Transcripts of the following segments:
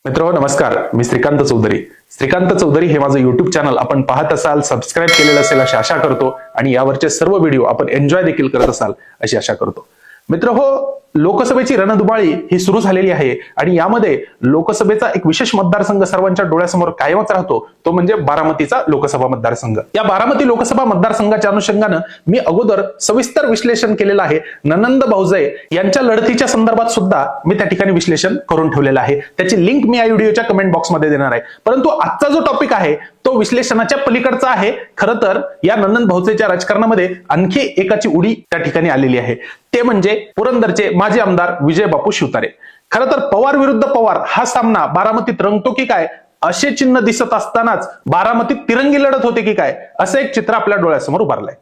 मित्रांनो नमस्कार, मी श्रीकांत चौधरी. श्रीकांत चौधरी हे माझं युट्यूब चॅनल आपण पाहत असाल, सबस्क्राईब केलेलं असेल अशी आशा करतो आणि यावरचे सर्व व्हिडिओ आपण एन्जॉय देखील करत असाल अशी आशा करतो. मित्रहो, लोकसभेची रणधुमाळी ही सुरू झालेली आहे आणि यामध्ये लोकसभेचा एक विशेष मतदारसंघ सर्वांच्या डोळ्यासमोर कायमच राहतो, तो म्हणजे बारामतीचा लोकसभा मतदारसंघ. या बारामती लोकसभा मतदारसंघाच्या अनुषंगानं मी अगोदर सविस्तर विश्लेषण केलेलं आहे. ननंद भाऊजे यांच्या लढतीच्या संदर्भात सुद्धा मी त्या ठिकाणी विश्लेषण करून ठेवलेलं आहे. त्याची लिंक मी या व्हिडिओच्या कमेंट बॉक्समध्ये देणार आहे. परंतु आजचा जो टॉपिक आहे तो विश्लेषणाच्या पलीकडचा आहे. खरं तर या ननंद भाऊजेच्या राजकारणामध्ये आणखी एकाची उडी त्या ठिकाणी आलेली आहे, ते म्हणजे पुरंदरचे माजी आमदार विजय बापू शिवतारे. खरं तर पवार विरुद्ध पवार हा सामना बारामतीत रंगतो की काय असे चिन्ह दिसत असतानाच बारामतीत तिरंगी लढत होते की काय असं एक चित्र आपल्या डोळ्यासमोर उभारलंय.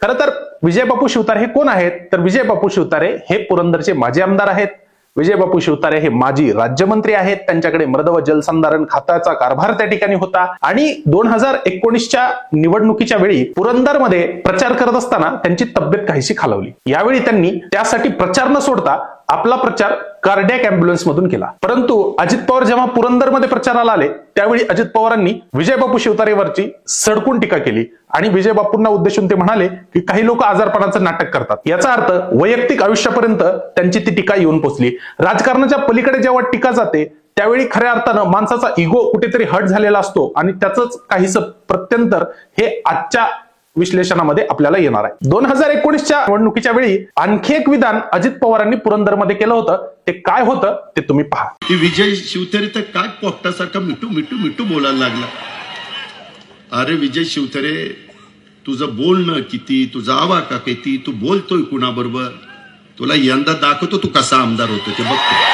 खरं तर विजय बापू शिवतारे हे कोण आहेत? तर विजय बापू शिवतारे हे पुरंदरचे माजी आमदार आहेत. विजय बापू शिवतारे हे माजी राज्यमंत्री आहेत. त्यांच्याकडे मृद व जलसंधारण खात्याचा कारभार त्या ठिकाणी होता आणि 2019च्या निवडणुकीच्या वेळी पुरंदरमध्ये प्रचार करत असताना त्यांची तब्येत काहीशी खालावली. यावेळी त्यांनी त्यासाठी प्रचार न सोडता आपला प्रचार कार्डियक अँब्युलन्स मधून केला. परंतु अजित पवार जेव्हा पुरंदरमध्ये प्रचाराला आले त्यावेळी अजित पवारांनी विजय बापू शिवतारेवरची सडकून टीका केली आणि विजय बापूंना उद्देशून ते म्हणाले की काही लोक आजारपणाचं नाटक करतात. याचा अर्थ वैयक्तिक आयुष्यापर्यंत त्यांची ती टीका येऊन पोहोचली. राजकारणाच्या पलीकडे जेव्हा टीका जाते त्यावेळी खऱ्या अर्थानं माणसाचा इगो कुठेतरी हट झालेला असतो आणि त्याचंच काहीसं प्रत्यंतर हे आजच्या विश्लेषणामध्ये आपल्याला येणार आहे. 2019च्या निवडणुकीच्या वेळी आणखी एक विधान अजित पवारांनी पुरंदरमध्ये केलं होतं. ते काय होतं ते तुम्ही पहा. की विजय शिवतारे तर काय पोपटासारखा मिठू मिठू मिठू बोलायला लागला. अरे विजय शिवतारे, तुझं बोलणं किती, तुझा आवाका किती, तू बोलतोय कुणाबरोबर, तुला यंदा दाखवतो तू कसा आमदार होतो ते बघतो.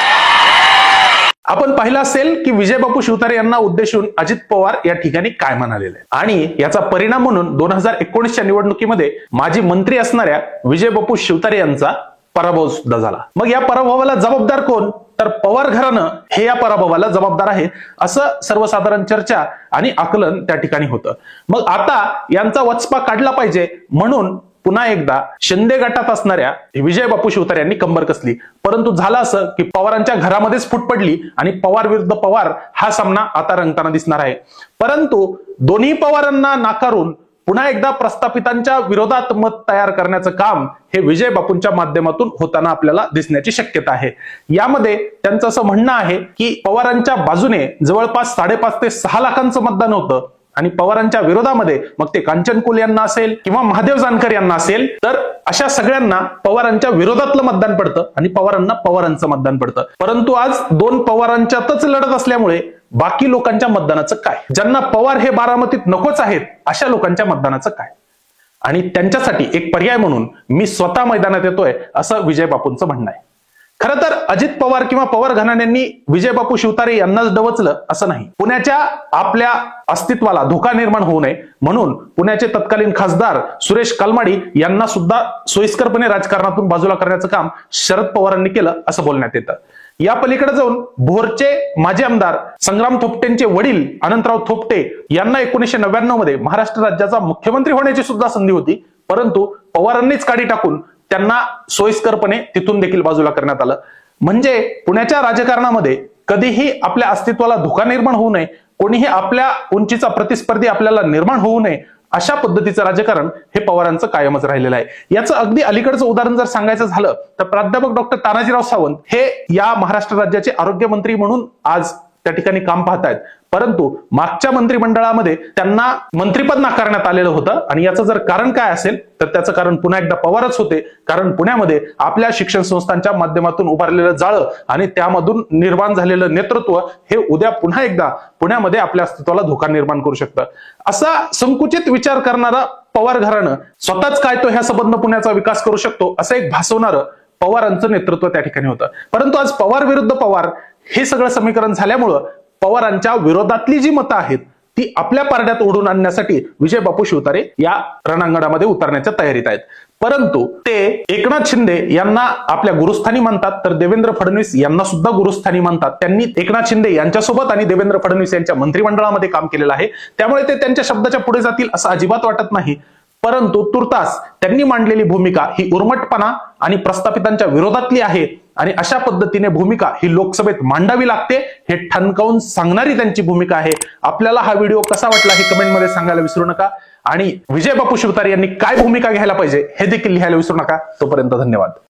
आपण पाहिलं असेल की विजय बापू शिवतारे यांना उद्देशून अजित पवार या ठिकाणी काय म्हणालेले आणि याचा परिणाम म्हणून 2019च्या निवडणुकीमध्ये माजी मंत्री असणाऱ्या विजय बापू शिवतारे यांचा पराभव सुद्धा झाला. मग या पराभवाला जबाबदार कोण? तर पवार घराणं हे या पराभवाला जबाबदार आहे असं सर्वसाधारण चर्चा आणि आकलन त्या ठिकाणी होतं. मग आता यांचा वचपा काढला पाहिजे म्हणून पुन्हा एकदा शिंदे गटात असणाऱ्या विजय बापू शिवतारे यांनी कंबर कसली. परंतु झालं असं की पवारांच्या घरामध्येच फूट पडली आणि पवार विरुद्ध पवार हा सामना आता रंगताना दिसणार आहे. परंतु दोन्ही पवारांना नाकारून पुन्हा एकदा प्रस्थापितांच्या विरोधात मत तयार करण्याचं काम हे विजय बापूंच्या माध्यमातून होताना आपल्याला दिसण्याची शक्यता आहे. यामध्ये त्यांचं असं म्हणणं आहे की पवारांच्या बाजूने जवळपास 5.5 ते 6 लाखांचं मतदान होतं आणि पवारांच्या विरोधामध्ये मग ते कांचन कुल यांना असेल किंवा महादेव जानकर यांना असेल तर अशा सगळ्यांना पवारांच्या विरोधातलं मतदान पडतं आणि पवारांना पवारांचं मतदान पडतं. परंतु आज दोन पवारांच्यातच लढत असल्यामुळे बाकी लोकांच्या मतदानाचं काय? ज्यांना पवार हे बारामतीत नकोच आहेत अशा लोकांच्या मतदानाचं काय? आणि त्यांच्यासाठी एक पर्याय म्हणून मी स्वतः मैदानात येतोय असं विजय बापूंचं म्हणणं आहे. खरं तर अजित पवार किंवा पवार घराण्यांनी विजय बापू शिवतारे यांनाच डवचलं असं नाही. पुण्याच्या आपल्या अस्तित्वाला धोका निर्माण होऊ नये म्हणून पुण्याचे तत्कालीन खासदार सुरेश कलमाडी यांना सुद्धा सोयीस्करपणे राजकारणातून बाजूला करण्याचं काम शरद पवारांनी केलं असं बोलण्यात येतं. या पलीकडे जाऊन भोरचे माजी आमदार संग्राम थोपटेंचे वडील अनंतराव थोपटे यांना 1999 मध्ये महाराष्ट्र राज्याचा मुख्यमंत्री होण्याची सुद्धा संधी होती. परंतु पवारांनीच काढी टाकून त्यांना सोयीस्करपणे तिथून देखील बाजूला करण्यात आलं. म्हणजे पुण्याच्या राजकारणामध्ये कधीही आपल्या अस्तित्वाला धोका निर्माण होऊ नये, कोणीही आपल्या उंचीचा प्रतिस्पर्धी आपल्याला निर्माण होऊ नये अशा पद्धतीचं राजकारण हे पवारांचं कायमच राहिलेलं आहे. याचं अगदी अलीकडचं उदाहरण जर सांगायचं झालं तर प्राध्यापक डॉक्टर तानाजीराव सावंत हे या महाराष्ट्र राज्याचे आरोग्यमंत्री म्हणून आज त्या ठिकाणी काम पाहतायत. परंतु मागच्या मंत्रिमंडळामध्ये त्यांना मंत्रिपद नाकारण्यात आलेलं होतं आणि याचं जर कारण काय असेल तर त्याचं कारण पुन्हा एकदा पवारच होते. कारण पुण्यामध्ये आपल्या शिक्षण संस्थांच्या माध्यमातून उभारलेलं जाळं आणि त्यामधून निर्माण झालेलं नेतृत्व हे उद्या पुन्हा एकदा पुण्यामध्ये आपल्या अस्तित्वाला धोका निर्माण करू शकतं. असा संकुचित विचार करणारा पवार घराणं स्वतःच काय तो ह्या संबंध पुण्याचा विकास करू शकतो असं एक भासवणारं पवारांचं नेतृत्व त्या ठिकाणी होतं. परंतु आज पवार विरुद्ध पवार हे सगळं समीकरण झाल्यामुळं पवारांच्या विरोधातली जी मतं आहेत ती आपल्या पारड्यात ओढून आणण्यासाठी विजय बापू शिवतारे या रणांगणामध्ये उतरण्याच्या तयारीत आहेत. परंतु ते एकनाथ शिंदे यांना आपल्या गुरुस्थानी मानतात तर देवेंद्र फडणवीस यांना सुद्धा गुरुस्थानी मानतात. त्यांनी एकनाथ शिंदे यांच्यासोबत आणि देवेंद्र फडणवीस यांच्या मंत्रिमंडळामध्ये काम केलेलं आहे. त्यामुळे ते त्यांच्या शब्दाच्या पुढे जातील असं अजिबात वाटत नाही. परंतु तुर्तास त्यांनी मांडलेली भूमिका ही उर्मटपणा आणि प्रस्थापितांच्या विरोधातली आहे आणि अशा पद्धतीने भूमिका ही लोकसभेत मांडावी लागते हे ठणकावून सांगणारी त्यांची भूमिका आहे. आपल्याला हा व्हिडिओ कसा वाटला हे कमेंटमध्ये सांगायला विसरू नका आणि विजय बापू शिवतारे यांनी काय भूमिका घ्यायला पाहिजे हे देखील लिहायला विसरू नका. तोपर्यंत धन्यवाद.